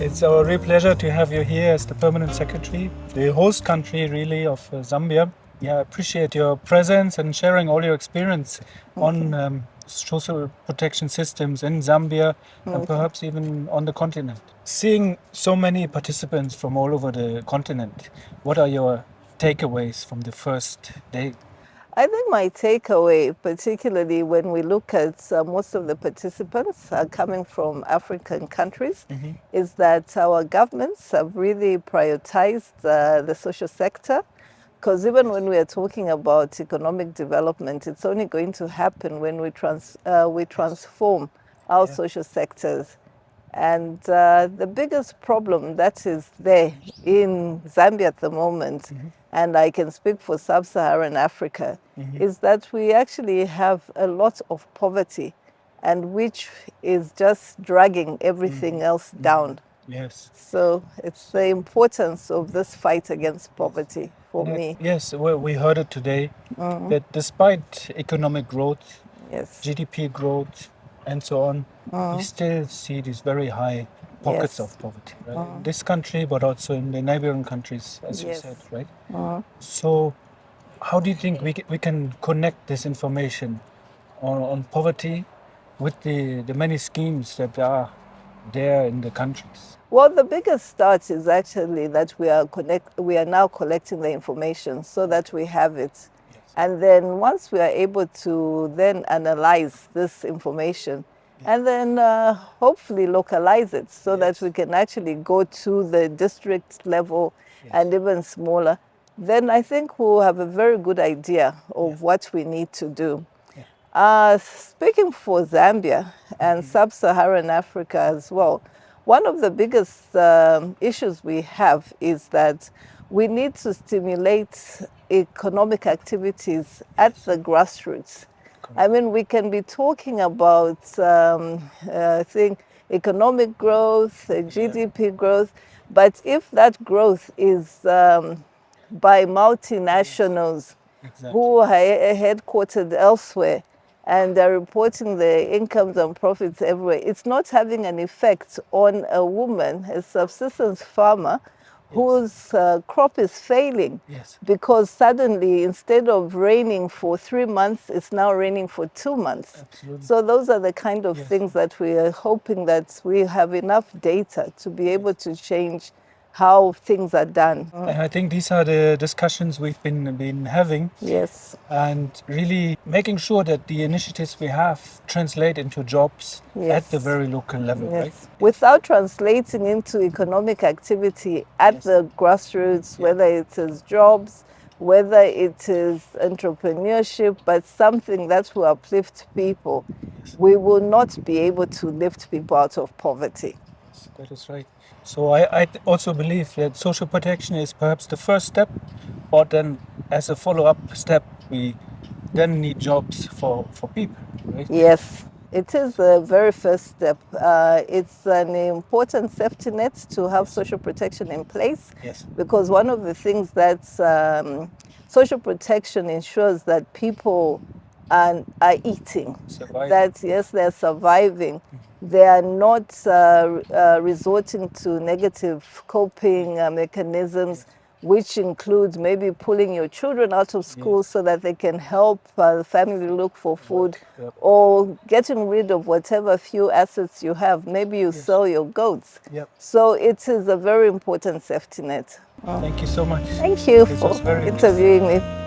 It's our real pleasure to have you here as the permanent secretary, the host country really of Zambia. Yeah, I appreciate your presence and sharing all your experience on social protection systems in Zambia and perhaps even on the continent. Seeing so many participants from all over the continent, what are your takeaways from the first day? I think my takeaway, particularly when we look at most of the participants coming from African countries, is that our governments have really prioritized the social sector. Because even when we are talking about economic development, it's only going to happen when we transform our social sectors. And the biggest problem that is there in Zambia at the moment, and I can speak for sub-Saharan Africa, is that we actually have a lot of poverty, and which is just dragging everything else down. Yes. So it's the importance of this fight against poverty for me. Yes, well, we heard it today that despite economic growth, Yes. GDP growth, and so on, we still see these very high pockets of poverty, right? In this country, but also in the neighboring countries, as you said, right? So, how do you think we can connect this information on poverty with the many schemes that are there in the countries? Well, the biggest start is actually that we are now collecting the information so that we have it. And then once we are able to then analyze this information and then hopefully localize it so that we can actually go to the district level and even smaller, then I think we'll have a very good idea of what we need to do. Speaking for Zambia and sub-Saharan Africa as well, one of the biggest issues we have is that we need to stimulate economic activities at the grassroots. I mean, we can be talking about economic growth, GDP growth, but if that growth is by multinationals who are headquartered elsewhere, and they're reporting their incomes and profits everywhere, it's not having an effect on a woman, a subsistence farmer, whose crop is failing because suddenly instead of raining for 3 months, it's now raining for 2 months. So those are the kind of things that we are hoping that we have enough data to be able to change how things are done. And I think these are the discussions we've been having. Yes. And really making sure that the initiatives we have translate into jobs at the very local level, right? Without translating into economic activity at the grassroots, whether it is jobs, whether it is entrepreneurship, but something that will uplift people, we will not be able to lift people out of poverty. Yes, that is right. So I also believe that social protection is perhaps the first step, but then as a follow-up step, we then need jobs for people, right? Yes, it is the very first step. It's an important safety net to have social protection in place, because one of the things that social protection ensures that people are eating, that yes, they're surviving. They are not resorting to negative coping mechanisms, which includes maybe pulling your children out of school so that they can help the family look for food, or getting rid of whatever few assets you have. Maybe you sell your goats. So it is a very important safety net. Thank you so much. Thank you for interviewing me.